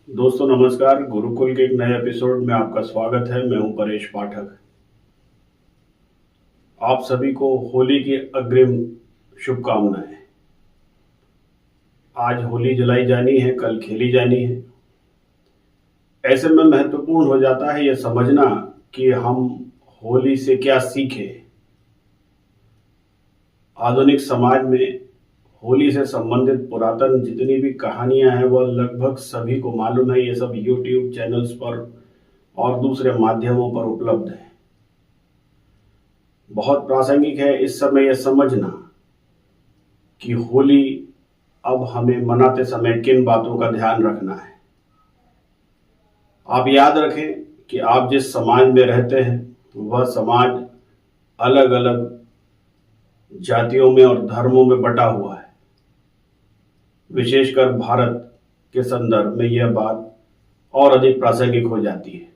दोस्तों नमस्कार। गुरुकुल के एक नए एपिसोड में आपका स्वागत है। मैं हूं परेश पाठक। आप सभी को होली की अग्रिम शुभकामनाएं। आज होली जलाई जानी है, कल खेली जानी है। ऐसे में महत्वपूर्ण हो जाता है यह समझना कि हम होली से क्या सीखें। आधुनिक समाज में होली से संबंधित पुरातन जितनी भी कहानियां हैं वह लगभग सभी को मालूम है। ये सब यूट्यूब चैनल्स पर और दूसरे माध्यमों पर उपलब्ध है। बहुत प्रासंगिक है इस समय यह समझना कि होली अब हमें मनाते समय किन बातों का ध्यान रखना है। आप याद रखें कि आप जिस समाज में रहते हैं वह समाज अलग अलग जातियों में और धर्मों में बटा हुआ है। विशेषकर भारत के संदर्भ में यह बात और अधिक प्रासंगिक हो जाती है।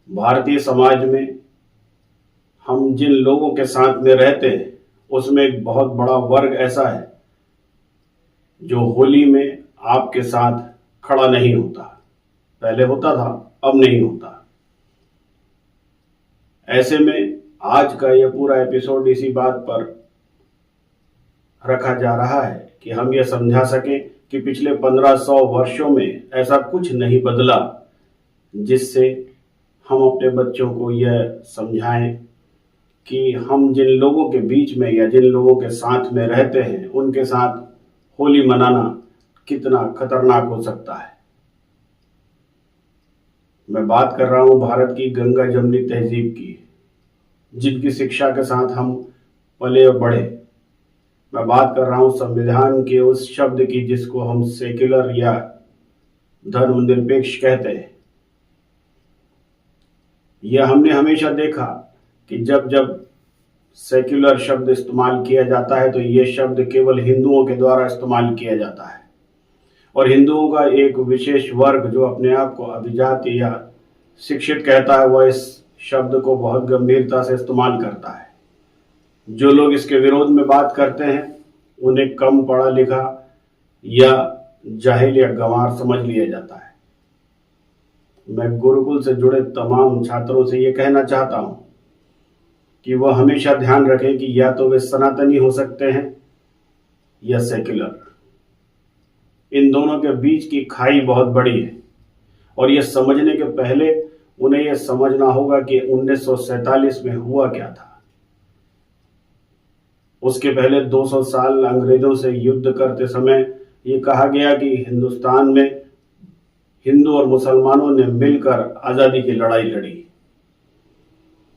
भारतीय समाज में हम जिन लोगों के साथ में रहते हैं उसमें एक बहुत बड़ा वर्ग ऐसा है जो होली में आपके साथ खड़ा नहीं होता। पहले होता था, अब नहीं होता। ऐसे में आज का यह पूरा एपिसोड इसी बात पर रखा जा रहा है कि हम यह समझा सकें कि पिछले 1500 वर्षों में ऐसा कुछ नहीं बदला जिससे हम अपने बच्चों को यह समझाएं कि हम जिन लोगों के बीच में या जिन लोगों के साथ में रहते हैं उनके साथ होली मनाना कितना खतरनाक हो सकता है। मैं बात कर रहा हूं भारत की गंगा जमनी तहजीब की, जिनकी शिक्षा के साथ हम पले और बढ़े। मैं बात कर रहा हूं संविधान के उस शब्द की जिसको हम सेक्युलर या धर्मनिरपेक्ष कहते हैं। यह हमने हमेशा देखा कि जब जब सेक्युलर शब्द इस्तेमाल किया जाता है तो यह शब्द केवल हिंदुओं के द्वारा इस्तेमाल किया जाता है और हिंदुओं का एक विशेष वर्ग जो अपने आप को अभिजात या शिक्षित कहता है वह इस शब्द को बहुत गंभीरता से इस्तेमाल करता है। जो लोग इसके विरोध में बात करते हैं उन्हें कम पढ़ा लिखा या जाहिल या गंवार समझ लिया जाता है। मैं गुरुकुल से जुड़े तमाम छात्रों से यह कहना चाहता हूं कि वह हमेशा ध्यान रखें कि या तो वे सनातनी हो सकते हैं या सेक्युलर। इन दोनों के बीच की खाई बहुत बड़ी है और यह समझने के पहले उन्हें यह समझना होगा कि 1947 में हुआ क्या था। उसके पहले 200 साल अंग्रेजों से युद्ध करते समय यह कहा गया कि हिंदुस्तान में हिंदू और मुसलमानों ने मिलकर आजादी की लड़ाई लड़ी।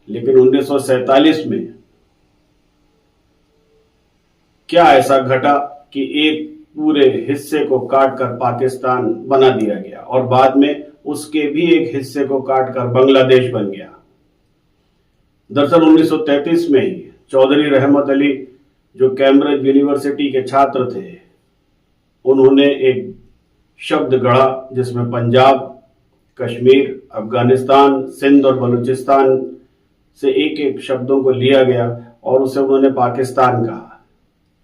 लेकिन 1947 में क्या ऐसा घटा कि एक पूरे हिस्से को काटकर पाकिस्तान बना दिया गया और बाद में उसके भी एक हिस्से को काटकर बांग्लादेश बन गया। दरअसल 1933 में ही चौधरी रहमत अली जो कैम्ब्रिज यूनिवर्सिटी के छात्र थे उन्होंने एक शब्द गढ़ा जिसमें पंजाब, कश्मीर, अफगानिस्तान, सिंध और बलूचिस्तान से एक एक शब्दों को लिया गया और उसे उन्होंने पाकिस्तान कहा।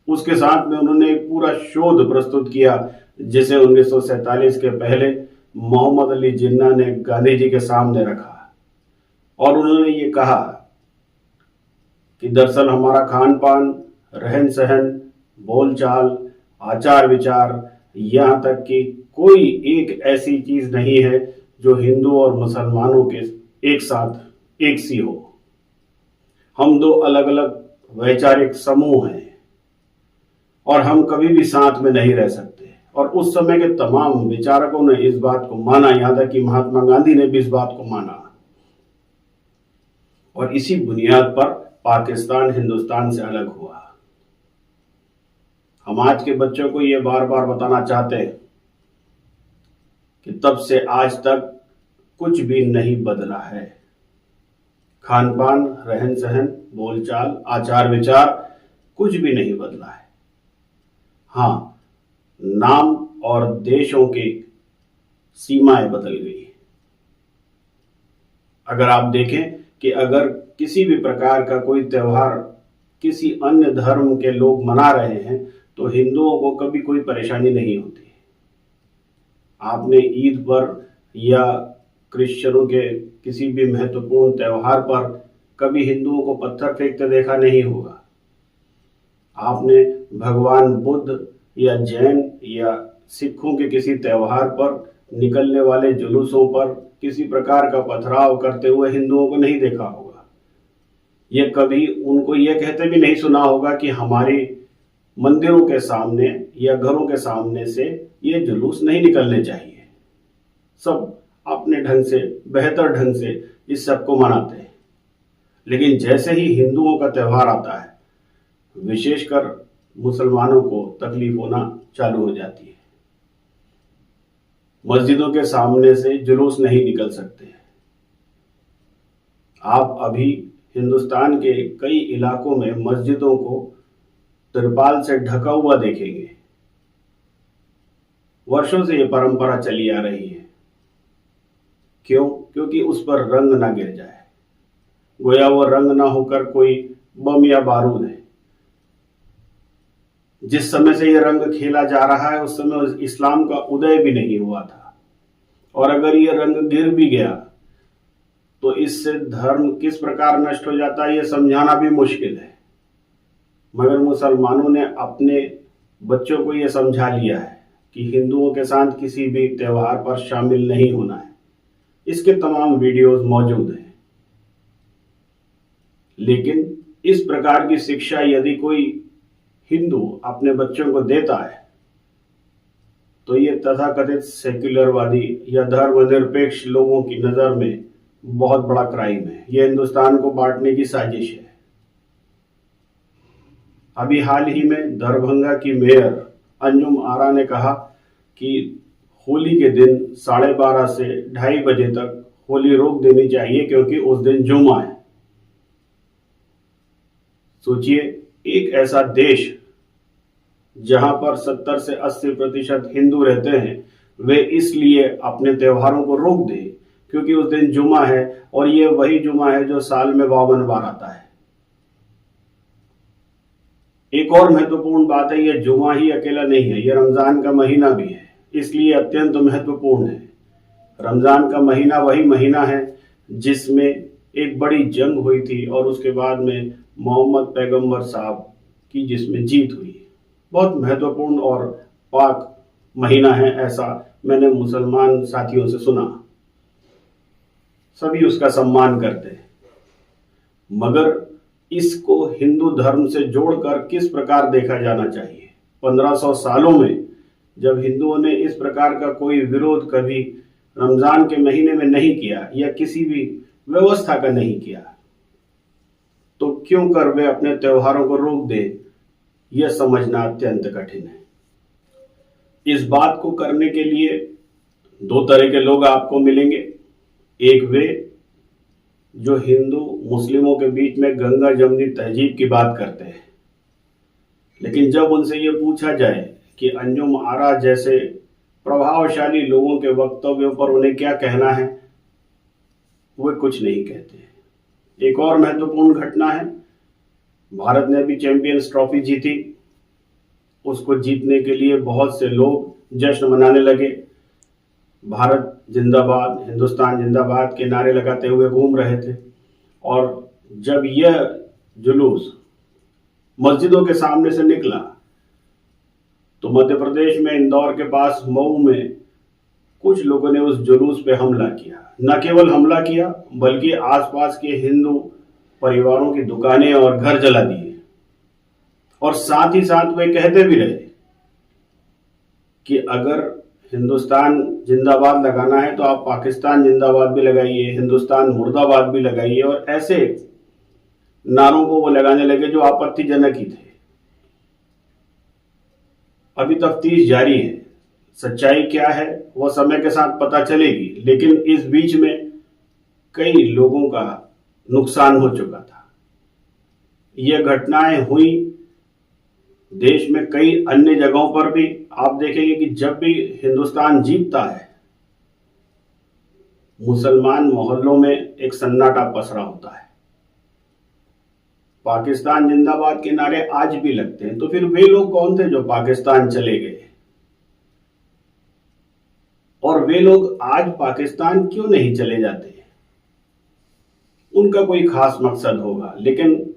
उसके साथ में उन्होंने एक पूरा शोध प्रस्तुत किया जिसे 1947 के पहले मोहम्मद अली जिन्ना ने गांधी जी के सामने रखा और उन्होंने ये कहा कि दरअसल हमारा खान पान, रहन सहन, बोलचाल, आचार विचार, यहाँ तक कि कोई एक ऐसी चीज नहीं है जो हिंदू और मुसलमानों के एक साथ एक सी हो। हम दो अलग अलग वैचारिक समूह हैं और हम कभी भी साथ में नहीं रह सकते। और उस समय के तमाम विचारकों ने इस बात को माना, यहां तक कि महात्मा गांधी ने भी इस बात को माना और इसी बुनियाद पर पाकिस्तान हिंदुस्तान से अलग हुआ। हम आज के बच्चों को यह बार बार बताना चाहते हैं कि तब से आज तक कुछ भी नहीं बदला है। खान पान, रहन सहन, बोलचाल, आचार विचार कुछ भी नहीं बदला है। हाँ, नाम और देशों की सीमाएं बदल गई। अगर आप देखें कि अगर किसी भी प्रकार का कोई त्योहार किसी अन्य धर्म के लोग मना रहे हैं तो हिंदुओं को कभी कोई परेशानी नहीं होती। आपने ईद पर या क्रिश्चियनों के किसी भी महत्वपूर्ण त्योहार पर कभी हिंदुओं को पत्थर फेंकते देखा नहीं होगा। आपने भगवान बुद्ध या जैन या सिखों के किसी त्योहार पर निकलने वाले जुलूसों पर किसी प्रकार का पथराव करते हुए हिंदुओं को नहीं देखा होगा। ये कभी उनको ये कहते भी नहीं सुना होगा कि हमारे मंदिरों के सामने या घरों के सामने से ये जुलूस नहीं निकलने चाहिए। सब अपने ढंग से, बेहतर ढंग से इस सब को मनाते हैं। लेकिन जैसे ही हिंदुओं का त्यौहार आता है, विशेषकर मुसलमानों को तकलीफ होना चालू हो जाती है। मस्जिदों के सामने से जुलूस नहीं निकल सकते। आप अभी हिंदुस्तान के कई इलाकों में मस्जिदों को तिरपाल से ढका हुआ देखेंगे। वर्षों से ये परंपरा चली आ रही है। क्यों? क्योंकि उस पर रंग ना गिर जाए, गोया वो रंग ना होकर कोई बम या बारूद है। जिस समय से ये रंग खेला जा रहा है उस समय इस्लाम का उदय भी नहीं हुआ था, और अगर ये रंग गिर भी गया तो इससे धर्म किस प्रकार नष्ट हो जाता है ये समझाना भी मुश्किल है। मगर मुसलमानों ने अपने बच्चों को ये समझा लिया है कि हिंदुओं के साथ किसी भी त्योहार पर शामिल नहीं होना है। इसके तमाम वीडियोस मौजूद हैं। लेकिन इस प्रकार की शिक्षा यदि कोई हिंदू अपने बच्चों को देता है तो ये तथाकथित सेक्युलरवादी या धर्मनिरपेक्ष लोगों की नजर में बहुत बड़ा क्राइम है। यह हिंदुस्तान को बांटने की साजिश है। अभी हाल ही में दरभंगा की मेयर अंजुम आरा ने कहा कि होली के दिन 12:30 से 2:30 बजे तक होली रोक देनी चाहिए क्योंकि उस दिन जुमा है। सोचिए, एक ऐसा देश जहां पर 70 से 80% हिंदू रहते हैं, वे इसलिए अपने त्योहारों को रोक दे क्योंकि उस दिन जुमा है, और ये वही जुमा है जो साल में 52 बार आता है। एक और महत्वपूर्ण बात है, यह जुमा ही अकेला नहीं है, यह रमजान का महीना भी है, इसलिए अत्यंत महत्वपूर्ण है। रमजान का महीना वही महीना है जिसमें एक बड़ी जंग हुई थी और उसके बाद में मोहम्मद पैगंबर साहब की जिसमें जीत हुई। बहुत महत्वपूर्ण और पाक महीना है, ऐसा मैंने मुसलमान साथियों से सुना। सभी उसका सम्मान करते हैं, मगर इसको हिंदू धर्म से जोड़कर किस प्रकार देखा जाना चाहिए। 1500 सालों में जब हिंदुओं ने इस प्रकार का कोई विरोध कभी रमजान के महीने में नहीं किया या किसी भी व्यवस्था का नहीं किया, तो क्यों कर वे अपने त्योहारों को रोक दे, यह समझना अत्यंत कठिन है। इस बात को करने के लिए दो तरह के लोग आपको मिलेंगे। एक वे जो हिंदू मुस्लिमों के बीच में गंगा जमनी तहजीब की बात करते हैं, लेकिन जब उनसे ये पूछा जाए कि अंजुम आरा जैसे प्रभावशाली लोगों के वक्तव्यों पर उन्हें क्या कहना है, वे कुछ नहीं कहते। एक और महत्वपूर्ण घटना है, भारत ने भी चैंपियंस ट्रॉफी जीती। उसको जीतने के लिए बहुत से लोग जश्न मनाने लगे, भारत जिंदाबाद, हिंदुस्तान जिंदाबाद के नारे लगाते हुए घूम रहे थे। और जब यह जुलूस मस्जिदों के सामने से निकला तो मध्य प्रदेश में इंदौर के पास मऊ में कुछ लोगों ने उस जुलूस पे हमला किया। न केवल हमला किया बल्कि आसपास के हिंदू परिवारों की दुकानें और घर जला दिए, और साथ ही साथ वे कहते भी रहे कि अगर हिंदुस्तान जिंदाबाद लगाना है तो आप पाकिस्तान जिंदाबाद भी लगाइए, हिंदुस्तान मुर्दाबाद भी लगाइए, और ऐसे नारों को वो लगाने लगे जो आपत्तिजनक ही थे। अभी तफ्तीश जारी है, सच्चाई क्या है वो समय के साथ पता चलेगी, लेकिन इस बीच में कई लोगों का नुकसान हो चुका था। यह घटनाएं हुई देश में कई अन्य जगहों पर भी। आप देखेंगे कि जब भी हिंदुस्तान जीतता है, मुसलमान मोहल्लों में एक सन्नाटा पसरा होता है। पाकिस्तान जिंदाबाद के नारे आज भी लगते हैं, तो फिर वे लोग कौन थे जो पाकिस्तान चले गए? और वे लोग आज पाकिस्तान क्यों नहीं चले जाते? उनका कोई खास मकसद होगा, लेकिन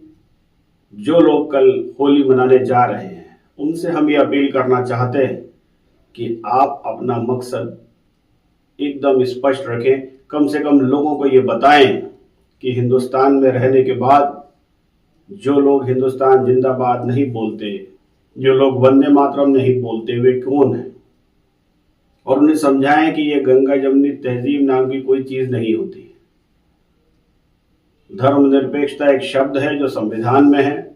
जो लोग कल होली मनाने जा रहे हैं उनसे हम ये अपील करना चाहते हैं कि आप अपना मकसद एकदम स्पष्ट रखें। कम से कम लोगों को ये बताएं कि हिंदुस्तान में रहने के बाद जो लोग हिंदुस्तान जिंदाबाद नहीं बोलते, जो लोग वंदे मातरम नहीं बोलते, वे कौन हैं, और उन्हें समझाएं कि ये गंगा जमनी तहजीब नाम की कोई चीज नहीं होती। धर्मनिरपेक्षता एक शब्द है जो संविधान में है,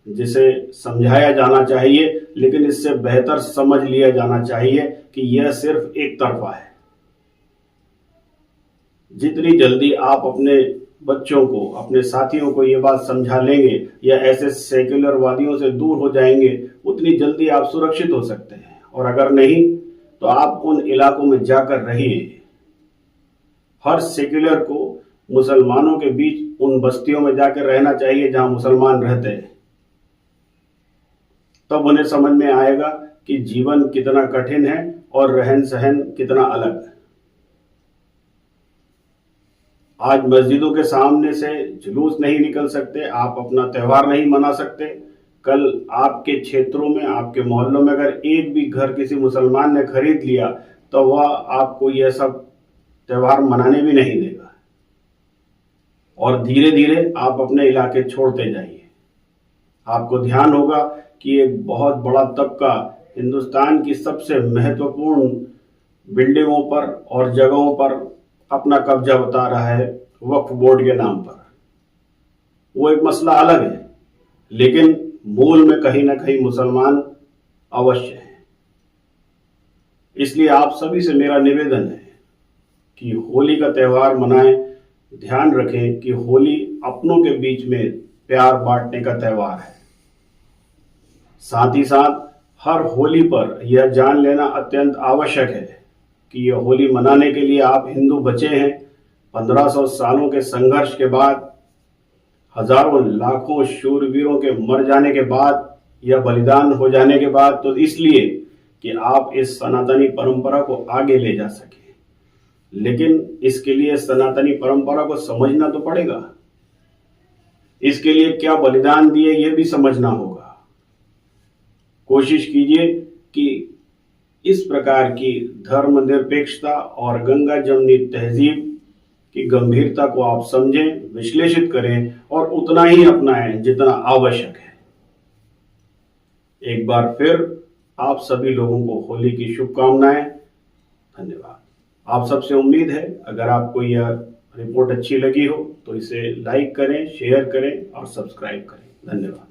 जिसे समझाया जाना चाहिए, लेकिन इससे बेहतर समझ लिया जाना चाहिए कि यह सिर्फ एक तरफा है। जितनी जल्दी आप अपने बच्चों को, अपने साथियों को ये बात समझा लेंगे या ऐसे सेक्युलरवादियों से दूर हो जाएंगे, उतनी जल्दी आप सुरक्षित हो सकते हैं। और अगर नहीं तो आप उन इलाकों में जाकर रहिए। हर सेक्युलर को मुसलमानों के बीच उन बस्तियों में जाकर रहना चाहिए जहां मुसलमान रहते हैं। तब उन्हें समझ में आएगा कि जीवन कितना कठिन है और रहन सहन कितना अलग है। आज मस्जिदों के सामने से जुलूस नहीं निकल सकते, आप अपना त्यौहार नहीं मना सकते। कल आपके क्षेत्रों में, आपके मोहल्लों में अगर एक भी घर किसी मुसलमान ने खरीद लिया तो वह आपको यह सब त्यौहार मनाने भी नहीं देगा। और धीरे धीरे आप अपने इलाके छोड़ते जाइए। आपको ध्यान होगा कि एक बहुत बड़ा तबका हिंदुस्तान की सबसे महत्वपूर्ण बिल्डिंगों पर और जगहों पर अपना कब्जा बता रहा है वक्फ बोर्ड के नाम पर। वो एक मसला अलग है, लेकिन मूल में कहीं ना कहीं मुसलमान अवश्य है। इसलिए आप सभी से मेरा निवेदन है कि होली का त्यौहार मनाएं। ध्यान रखें कि होली अपनों के बीच में प्यार बांटने का त्यौहार है। साथ ही साथ हर होली पर यह जान लेना अत्यंत आवश्यक है कि यह होली मनाने के लिए आप हिंदू बचे हैं। 1500 सालों के संघर्ष के बाद, हजारों लाखों शूरवीरों के मर जाने के बाद या बलिदान हो जाने के बाद, तो इसलिए कि आप इस सनातनी परंपरा को आगे ले जा सके। लेकिन इसके लिए सनातनी परंपरा को समझना तो पड़ेगा। इसके लिए क्या बलिदान दिए ये भी समझना होगा। कोशिश कीजिए कि इस प्रकार की धर्मनिरपेक्षता और गंगा जमनी तहजीब की गंभीरता को आप समझें, विश्लेषित करें और उतना ही अपनाएं जितना आवश्यक है। एक बार फिर आप सभी लोगों को होली की शुभकामनाएं। धन्यवाद। आप सबसे उम्मीद है अगर आपको यह रिपोर्ट अच्छी लगी हो तो इसे लाइक करें, शेयर करें और सब्सक्राइब करें। धन्यवाद।